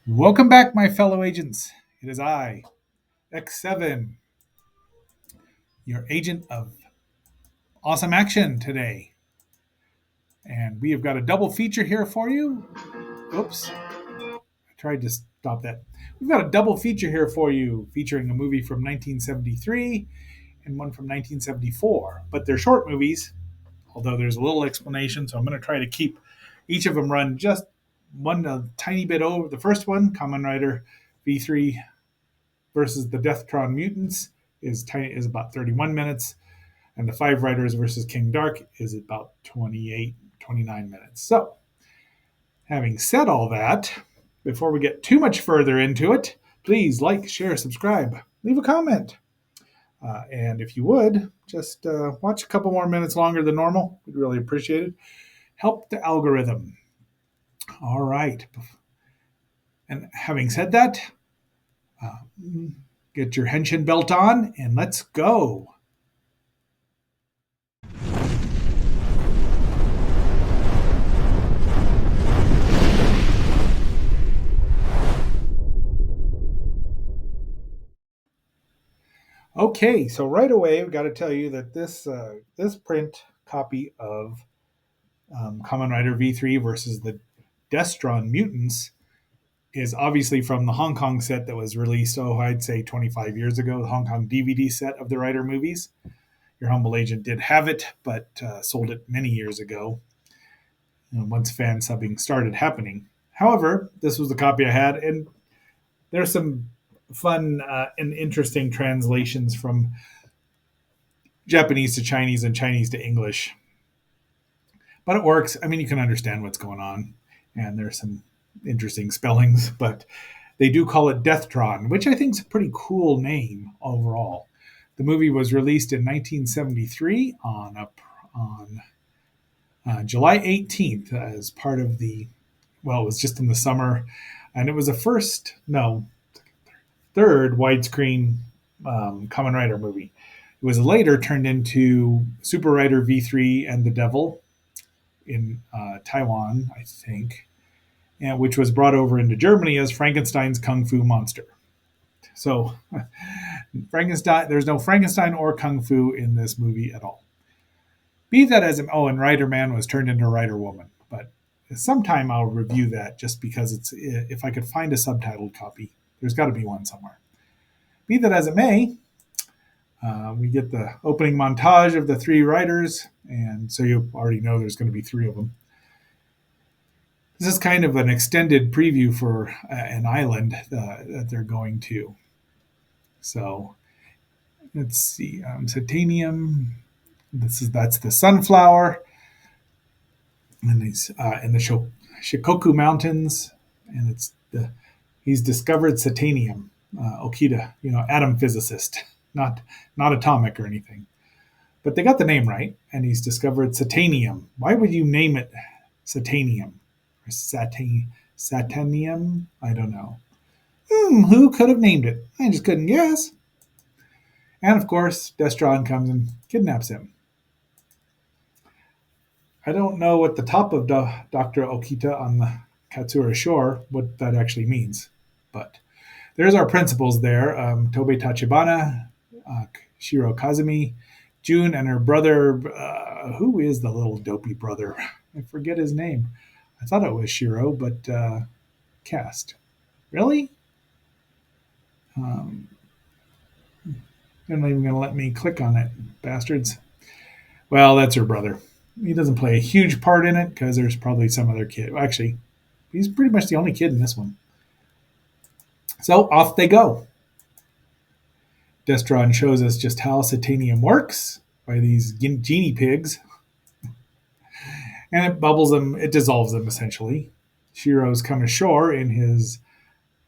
Welcome back, my fellow agents. It is I, X7, your agent of awesome action today. And we have got a double feature here for you. Oops, I tried to stop that. We've got a double feature here for you, featuring a movie from 1973 and one from 1974. But they're short movies, although there's a little explanation, so I'm going to try to keep each of them run just one a tiny bit over. The first one, Kamen Rider V3 versus the Destron Mutants, is about 31 minutes, and the Five Riders versus King Dark is about 29 minutes. So, having said all that, before we get too much further into it, please like, share, subscribe, leave a comment. And if you would, just watch a couple more minutes longer than normal. We'd really appreciate it. Help the algorithm. All right. And having said that, uh, get your henshin belt on and let's go. Okay, so right away, I've got to tell you that this print copy of Kamen Rider V3 versus the Destron Mutants is obviously from the Hong Kong set that was released, I'd say 25 years ago, the Hong Kong DVD set of the Rider movies. Your humble agent did have it, but sold it many years ago, once fan subbing started happening. However, this was the copy I had, and there's some fun and interesting translations from Japanese to Chinese and Chinese to English. But it works. I mean, you can understand what's going on, and there's some interesting spellings, but they do call it Deathtron, which I think is a pretty cool name overall. The movie was released in 1973 on July 18th as part of it was just in the summer, and it was the third widescreen Kamen Rider movie. It was later turned into Super Rider V3 and the Devil in Taiwan, I think, and which was brought over into Germany as Frankenstein's Kung Fu Monster. So, there's no Frankenstein or Kung Fu in this movie at all. Be that as and Rider Man was turned into Rider Woman, but sometime I'll review that just because if I could find a subtitled copy, there's got to be one somewhere. Be that as it may, we get the opening montage of the three riders, and so you already know there's going to be three of them. This is kind of an extended preview for an island that they're going to. So let's see, Satanium. That's the sunflower, and he's in the Shikoku Mountains, and he's discovered Satanium. Okita, atom physicist, not atomic or anything, but they got the name right, and he's discovered Satanium. Why would you name it Satanium or Satanium? I don't know. Who could have named it? I just couldn't guess. And of course, Destron comes and kidnaps him. I don't know at the top of Dr. Okita on the Katsura shore what that actually means, but there's our principals there. Tobe Tachibana, Shiro Kazumi, June, and her brother. Who is the little dopey brother? I forget his name. I thought it was Shiro, but cast. Really? They're not even going to let me click on it, bastards. Well, that's her brother. He doesn't play a huge part in it because there's probably some other kid. Actually, he's pretty much the only kid in this one. So off they go. Destron shows us just how Satanium works by these genie pigs. And it bubbles them, it dissolves them essentially. Shiro's come ashore in his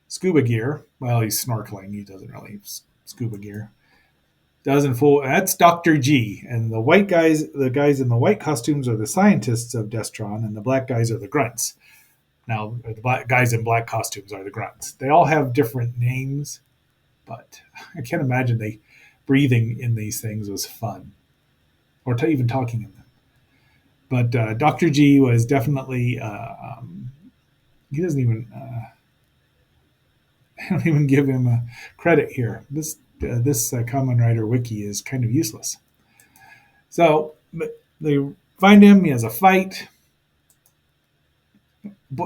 scuba gear. Well, he's snorkeling. He doesn't really have scuba gear. Doesn't fool. That's Dr. G. And the guys in the white costumes are the scientists of Destron, and the black guys are the grunts. Now, the guys in black costumes are the grunts. They all have different names, but I can't imagine they breathing in these things was fun, or even talking in them. But Doctor G was definitely he doesn't even I don't even give him credit here. This Kamen Rider wiki is kind of useless. So they find him. He has a fight.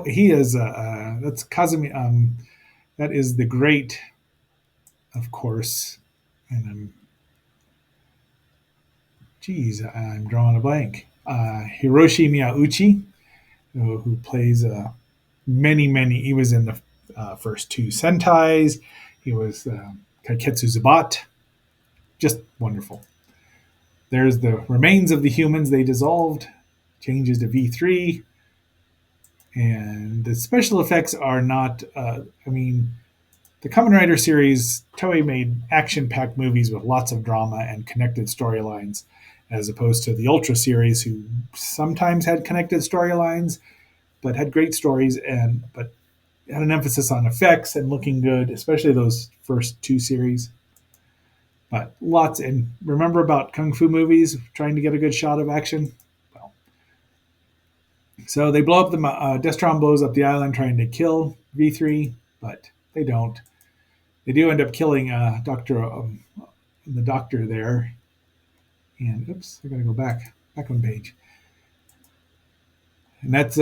He is that's Kazumi. That is the great, of course. And I'm drawing a blank. Hiroshi Miyauchi, who plays many. He was in the first two Sentais. He was Kaiketsu Zubat. Just wonderful. There's the remains of the humans they dissolved. Changes to V3. And the special effects are not, the Kamen Rider series, Toei made action packed movies with lots of drama and connected storylines, as opposed to the Ultra series, who sometimes had connected storylines, but had great stories, but had an emphasis on effects and looking good, especially those first two series. But lots, and remember about Kung Fu movies, trying to get a good shot of action? Well, so they blow up Destron blows up the island trying to kill V3, but they don't. They do end up killing the doctor there. And oops, I gotta go back one page. And that's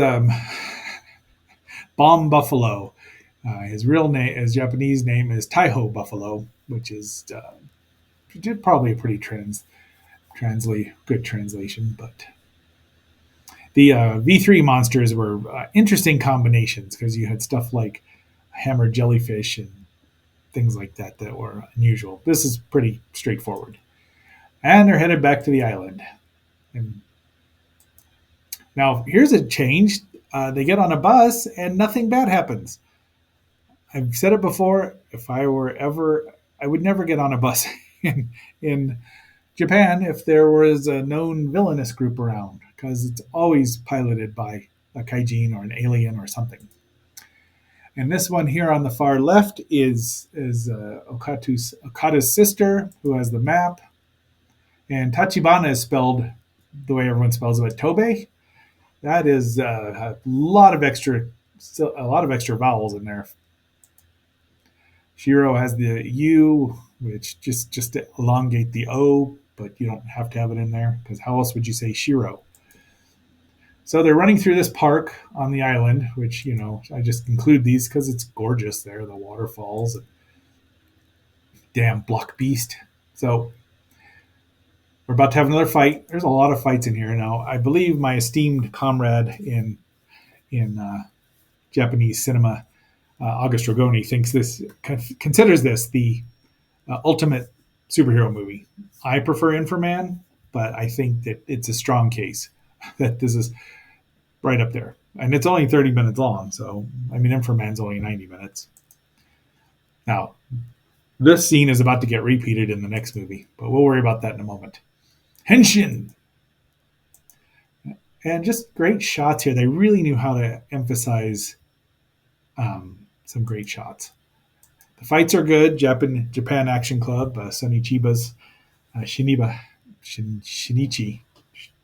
Bomb Buffalo. His real name, his Japanese name is Taiho Buffalo, which is probably a pretty good translation. But the V3 monsters were interesting combinations because you had stuff like hammered jellyfish and things like that were unusual. This is pretty straightforward. And they're headed back to the island. And now, here's a change. They get on a bus and nothing bad happens. I've said it before. If I were ever, I would never get on a bus in Japan if there was a known villainous group around, because it's always piloted by a kaijin or an alien or something. And this one here on the far left is Okada's sister, who has the map. And Tachibana is spelled the way everyone spells it, Tobe. That is a lot of extra vowels in there. Shiro has the U, which just to elongate the O, but you don't have to have it in there because how else would you say Shiro? So they're running through this park on the island, which I just include these because it's gorgeous there, the waterfalls, and damn block beast. So we're about to have another fight. There's a lot of fights in here now. I believe my esteemed comrade in Japanese cinema, August Rogoni, considers this the ultimate superhero movie. I prefer Inframan, but I think that it's a strong case that this is right up there. And it's only 30 minutes long, so Inframan's only 90 minutes. Now, this scene is about to get repeated in the next movie, but we'll worry about that in a moment. Henshin! And just great shots here. They really knew how to emphasize some great shots. The fights are good. Japan Action Club, Sonny Chiba's Shinichi,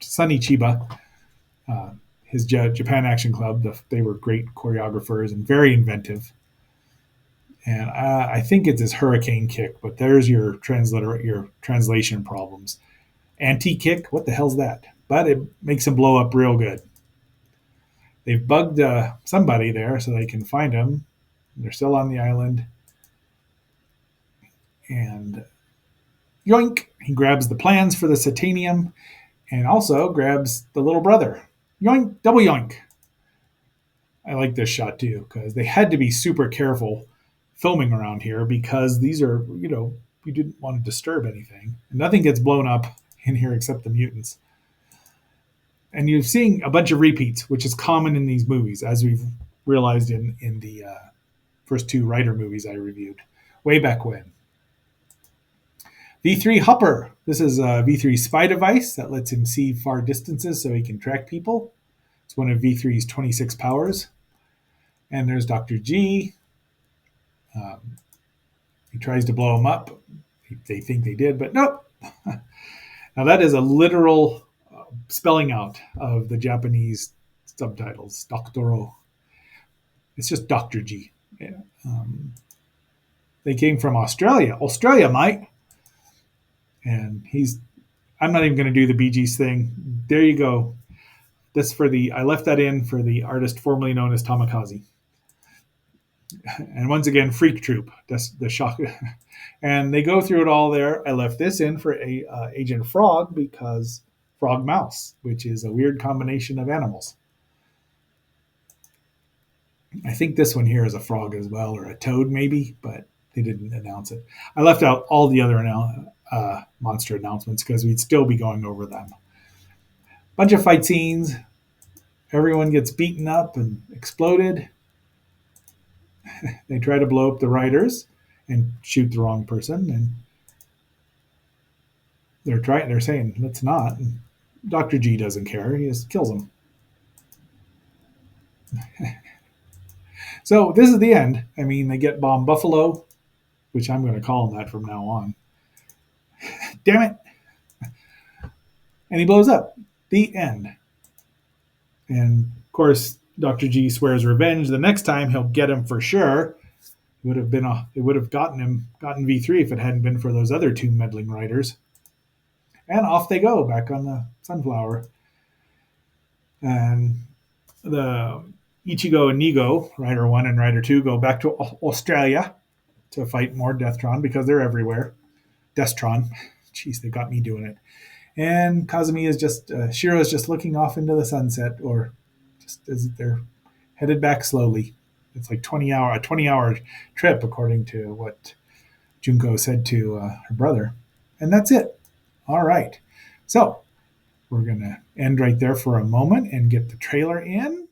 Sonny Chiba, his Japan Action Club. They were great choreographers and very inventive. And I think it's his hurricane kick, but there's your translation problems. Anti-kick, what the hell's that? But it makes him blow up real good. They've bugged somebody there so they can find him. They're still on the island. And yoink, he grabs the plans for the Satanium and also grabs the little brother. Yoink, double yoink. I like this shot too because they had to be super careful filming around here because these are, you didn't want to disturb anything. And nothing gets blown up in here except the mutants. And you're seeing a bunch of repeats, which is common in these movies, as we've realized in the first two Rider movies I reviewed way back when. V3 Hopper. This is a V3 spy device that lets him see far distances so he can track people. It's one of V3's 26 powers. And there's Dr. G. He tries to blow him up. They think they did, but nope. Now that is a literal spelling out of the Japanese subtitles. Doctoro. It's just Doctor G. Yeah. They came from Australia. Australia, mate. And he's. I'm not even going to do the Bee Gees thing. There you go. This for the. I left that in for the artist formerly known as Tamakaze. And once again, Freak Troop. That's the shock. And they go through it all there. I left this in for a Agent Frog because Frog Mouse, which is a weird combination of animals. I think this one here is a frog as well, or a toad maybe, but they didn't announce it. I left out all the other monster announcements because we'd still be going over them. Bunch of fight scenes. Everyone gets beaten up and exploded. They try to blow up the riders and shoot the wrong person, and they're saying let's not. And Dr. G doesn't care. He just kills them. So this is the end. I mean, they get Bomb Buffalo, which I'm going to call him that from now on. Damn it. And he blows up. The end. And of course, Dr. G swears revenge. The next time he'll get him for sure. It would have gotten V3 if it hadn't been for those other two meddling riders. And off they go, back on the Sunflower. And the Ichigo and Nigo, Rider 1 and Rider 2, go back to Australia to fight more Destron because they're everywhere. Destron. Jeez, they got me doing it. And Kazumi is Shiro is just looking off into the sunset, or just as they're headed back slowly. It's like a 20-hour trip, according to what Junko said to her brother. And that's it. All right. So we're going to end right there for a moment and get the trailer in.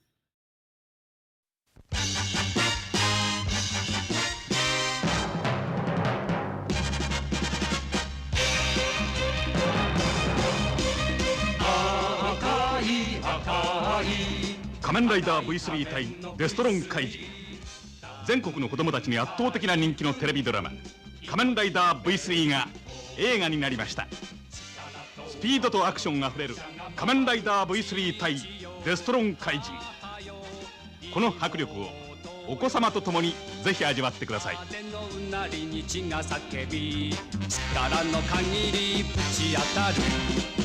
Kamen Rider V3 対デストロン怪人。全国の子供たちに圧倒的な人気のテレビドラマ仮面ライダー V3 が映画になりました。スピードとアクションがあふれる仮面ライダー V3 対デストロン怪人。この迫力をお子様と共にぜひ味わってください。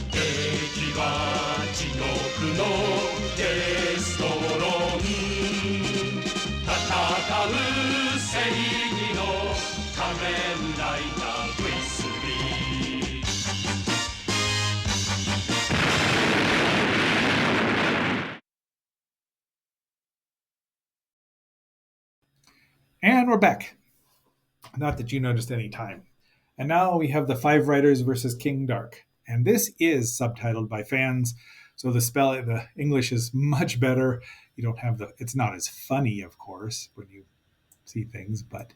敵は地獄のデストロン、戦う正義の仮面ライダー V3。And we're back. Not that you noticed any time. And now we have the Five Riders versus King Dark. And this is subtitled by fans, so the English is much better. You don't have it's not as funny, of course, when you see things, but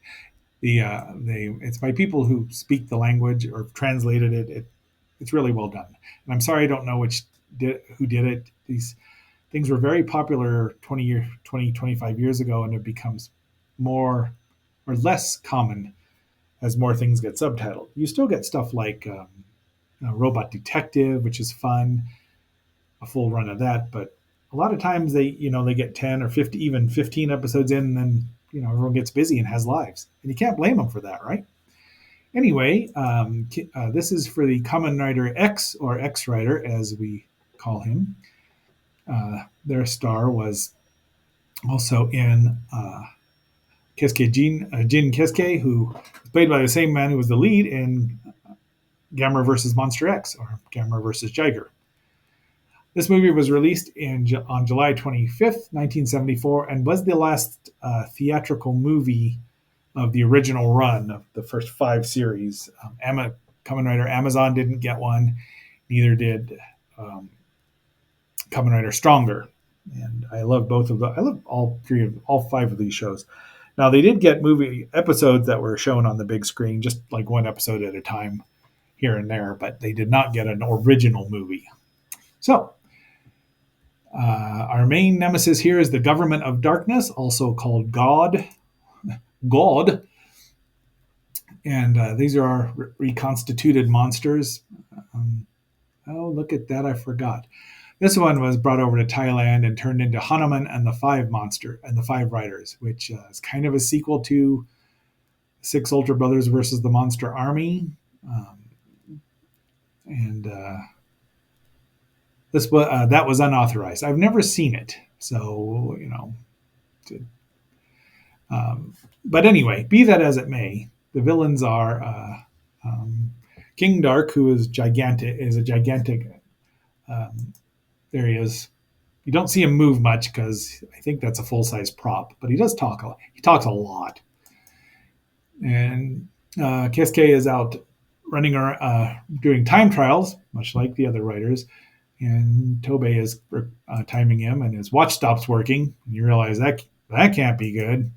it's by people who speak the language or translated it. It's really well done. And I'm sorry I don't know who did it. These things were very popular 25 years ago, and it becomes more or less common as more things get subtitled. You still get stuff like Robot Detective, which is fun, a full run of that. But a lot of times they get 10 or 50, even 15 episodes in, and then everyone gets busy and has lives, and you can't blame them for that, right? Anyway, this is for the Kamen Rider X, or X Rider as we call him. Their star was also in Jin Keisuke, who was played by the same man who was the lead in Gamera vs. Monster X, or Gamera vs. Jiger. This movie was released on July 25th, 1974, and was the last theatrical movie of the original run of the first 5 series. Kamen Rider Amazon didn't get one, neither did Kamen Rider Stronger. And I love both of them. I love all 5 of these shows. Now, they did get movie episodes that were shown on the big screen, just like one episode at a time here and there, but they did not get an original movie. So, our main nemesis here is the Government of Darkness, also called God. And these are our reconstituted monsters. Um, oh, look at that! I forgot. This one was brought over to Thailand and turned into Hanuman and the Five Monster and the Five Riders, which is kind of a sequel to Six Ultra Brothers versus the Monster Army. Um, and this that was unauthorized. I've never seen it, so but anyway, be that as it may, the villains are King Dark, who is gigantic, is a gigantic. Um, there he is. You don't see him move much because I think that's a full size prop, but he does talk a lot. He talks a lot. And Keisuke is out running or doing time trials, much like the other writers. And Tobey is timing him, and his watch stops working. And you realize that can't be good.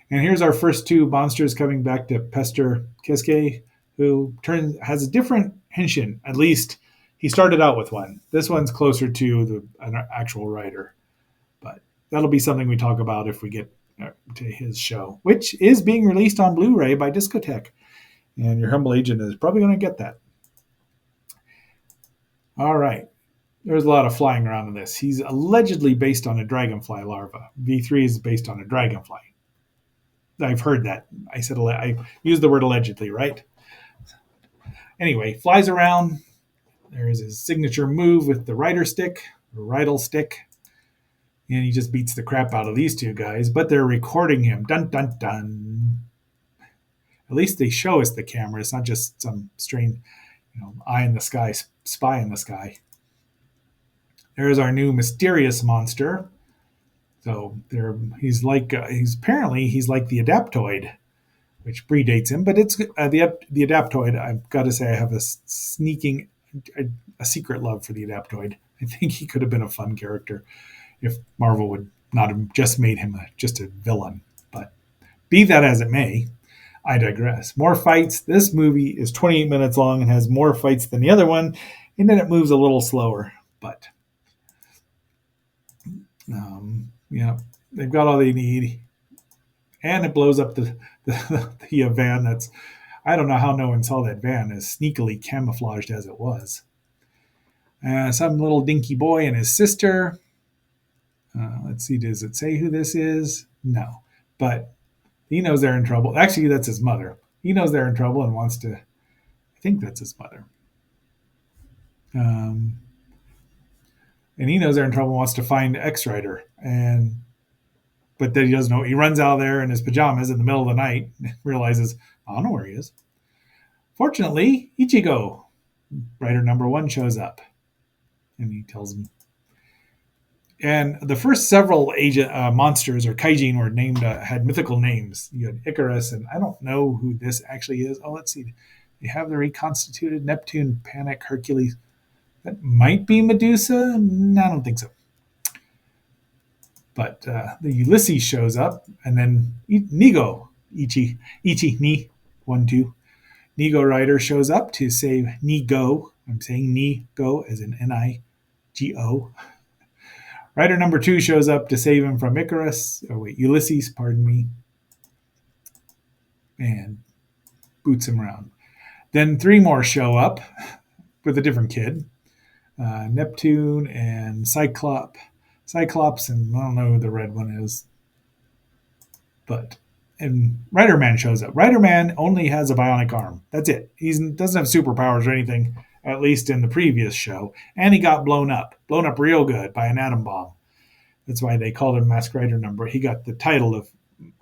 And here's our first two monsters coming back to pester Keisuke, who has a different henshin. At least he started out with one. This one's closer to an actual writer, but that'll be something we talk about if we get to his show, which is being released on Blu-ray by Discotek, and your humble agent is probably going to get that. All right. There's a lot of flying around in this. He's allegedly based on a dragonfly larva. V3 is based on a dragonfly. I've heard that. I used the word allegedly, right? Anyway, flies around. There's his signature move with the rider stick, or ridle stick. And he just beats the crap out of these two guys, but they're recording him. Dun, dun, dun. At least they show us the camera. It's not just some strange, eye in the sky, spy in the sky. There's our new mysterious monster. So he's like he's like the Adaptoid, which predates him, but it's the Adaptoid. I've got to say, I have a secret love for the Adaptoid. I think he could have been a fun character if Marvel would not have just made him just a villain. But be that as it may, I digress. More fights. This movie is 28 minutes long and has more fights than the other one, and then it moves a little slower. But they've got all they need, and it blows up the van. I don't know how no one saw that van as sneakily camouflaged as it was. Some little dinky boy and his sister. Let's see, does it say who this is? No, but he knows they're in trouble. Actually, that's his mother. He knows they're in trouble and wants to. I think that's his mother. And he knows they're in trouble and wants to find X Rider. But then he doesn't know. He runs out there in his pajamas in the middle of the night and realizes, I don't know where he is. Fortunately, Ichigo, Rider number 1, shows up. And he tells him. And the first several monsters or kaijin were named, had mythical names. You had Icarus, and I don't know who this actually is. Oh, let's see. They have the reconstituted Neptune, Panic, Hercules. That might be Medusa. No, I don't think so. But the Ulysses shows up, and then Nigo, Ni, 1, 2. Nigo Rider shows up to save Nigo. I'm saying Nigo as in Nigo. Rider number 2 shows up to save him from Ulysses, pardon me, and boots him around. Then 3 more show up with a different kid. Neptune and Cyclops, and I don't know who the red one is. And Rider Man shows up. Rider Man only has a bionic arm. That's it. He doesn't have superpowers or anything, at least in the previous show. And he got blown up real good by an atom bomb. That's why they called him Mask Rider number. He got the title of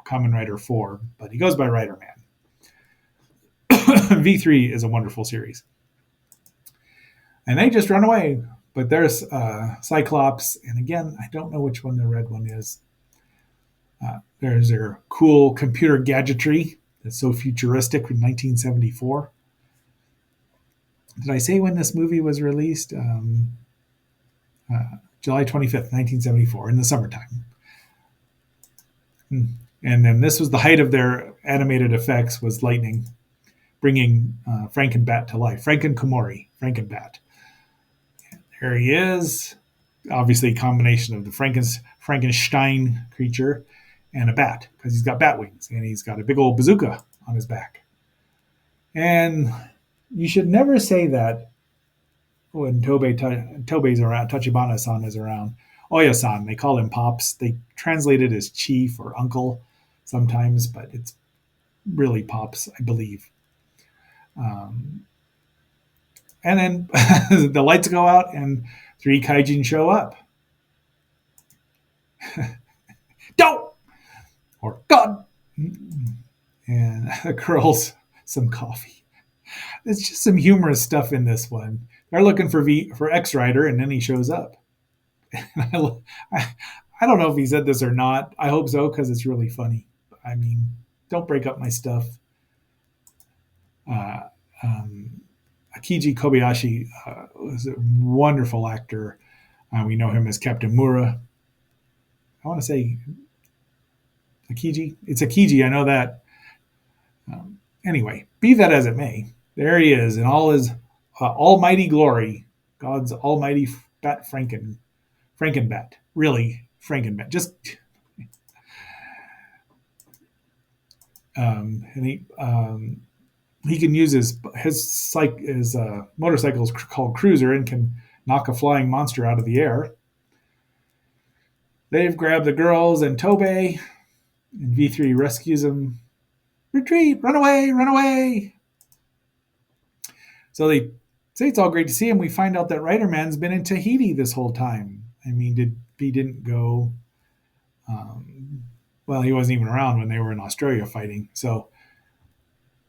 Kamen Rider 4, but he goes by Rider Man. V3 is a wonderful series. And they just run away. But there's Cyclops, and again, I don't know which one the red one is. There's their cool computer gadgetry that's so futuristic from 1974. Did I say when this movie was released? July 25th, 1974, in the summertime. And then this was the height of their animated effects, was lightning, bringing Franken-Bat to life. Franken-Komori, Franken-Bat. There he is. Obviously, a combination of the Frankenstein creature and a bat because he's got bat wings and he's got a big old bazooka on his back. And you should never say that when Tobei's around, Tachibana-san is around. Oya-san, they call him Pops. They translate it as Chief or Uncle sometimes, but it's really Pops, I believe. Um, and then the lights go out and 3 kaijin show up. Don't! Or God! And the girls, some coffee. It's just some humorous stuff in this one. They're looking for X Rider, and then he shows up. I, I don't know if he said this or not. I hope so because it's really funny. I mean, don't break up my stuff. Uh, um, Akiji Kobayashi was a wonderful actor. We know him as Captain Mura. I want to say Akiji. It's Akiji. I know that. Anyway, be that as it may, there he is in all his almighty glory. God's almighty bat Franken-Bat. Really, Franken-Bat. Just and he can use his motorcycle is called Cruiser and can knock a flying monster out of the air. They've grabbed the girls and Tobei, and V3 rescues them. Retreat! Run away! Run away! So they say it's all great to see him. We find out that Rider Man's been in Tahiti this whole time. I mean, he didn't go? Well, he wasn't even around when they were in Australia fighting. So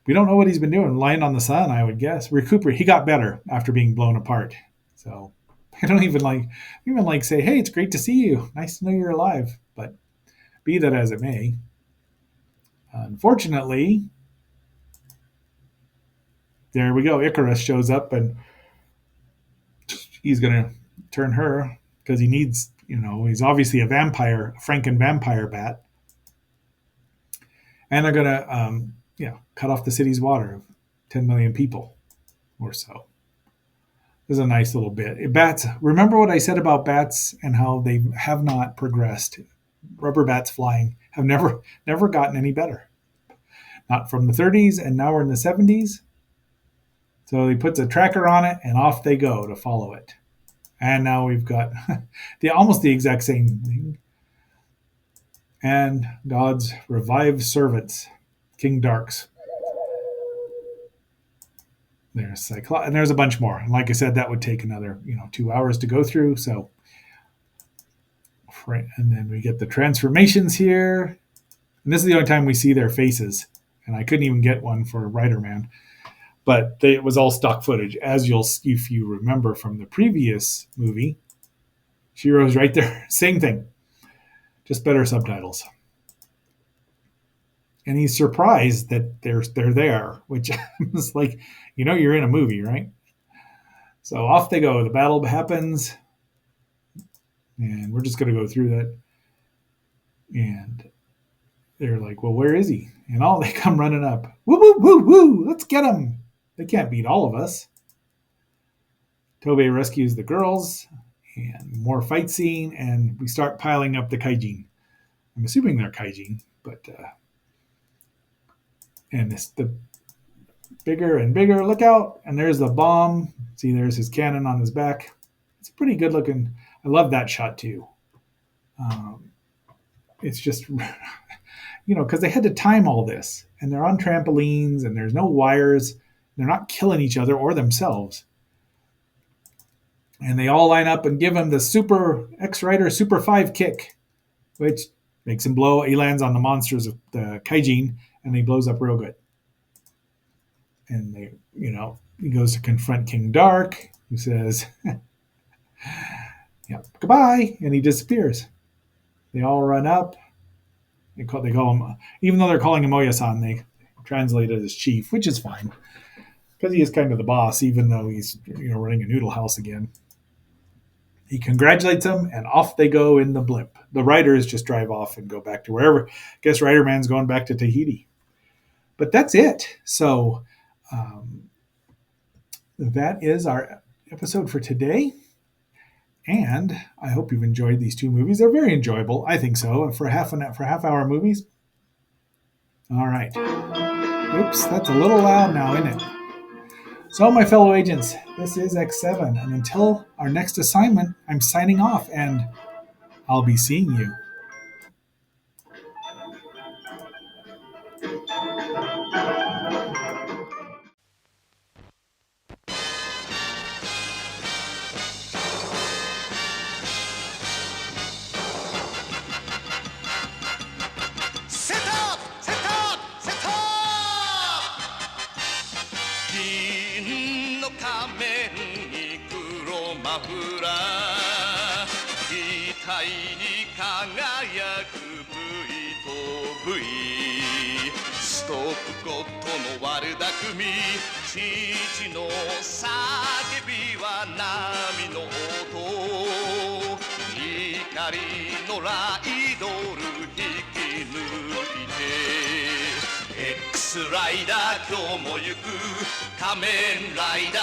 we don't know what he's been doing. Lying on the sun, I would guess. Recuperate. He got better after being blown apart. So I don't even like say, hey, it's great to see you. Nice to know you're alive. But be that as it may, unfortunately, there we go. Icarus shows up and he's going to turn her because he needs, he's obviously a vampire, a Franken vampire bat. And they're going to, cut off the city's water of 10 million people or so. This is a nice little bit. Bats, remember what I said about bats and how they have not progressed. Rubber bats flying have never gotten any better. Not from the 30s, and now we're in the 70s. So he puts a tracker on it, and off they go to follow it. And now we've got almost the exact same thing. And God's revived servants, King Darks. There's Cyclops, and there's a bunch more. And like I said, that would take another 2 hours to go through. So, and then we get the transformations here. And this is the only time we see their faces. And I couldn't even get one for Rider Man. But it was all stock footage, if you remember from the previous movie. Shiro's right there, same thing, just better subtitles. And he's surprised that they're there, which is like, you're in a movie, right? So off they go. The battle happens, and we're just going to go through that. And they're like, well, where is he? And they come running up. Woo, woo, woo, woo, let's get him. They can't beat all of us. Tobei rescues the girls, and more fight scene, and we start piling up the kaijin. I'm assuming they're kaijin, but and it's the bigger and bigger. Look out! And there's the bomb. See, there's his cannon on his back. It's pretty good looking. I love that shot too. It's just, because they had to time all this, and they're on trampolines, and there's no wires. They're not killing each other or themselves. And they all line up and give him the Super X Rider Super 5 kick, which makes him blow. He lands on the monsters of the kaijin, and he blows up real good. And he goes to confront King Dark, who says, "Yeah, goodbye," and he disappears. They all run up. They call him, even though they're calling him Oya-san, they translate it as Chief, which is fine because he is kind of the boss, even though he's running a noodle house again. He congratulates them, and off they go in the blimp. The Riders just drive off and go back to wherever. I guess Rider Man's going back to Tahiti. But that's it. So that is our episode for today. And I hope you've enjoyed these two movies. They're very enjoyable. I think so. For half hour movies. All right. Oops, that's a little loud now, isn't it? So, my fellow agents, this is X7, and until our next assignment, I'm signing off, and I'll be seeing you.セットアップセットアップセットアップ銀の仮面に黒マフラー額に輝く V と V ストップゴッドの悪巧み父の叫びは波の音怒りのライドル引き抜いて X ライダー今日も行く仮面ライダ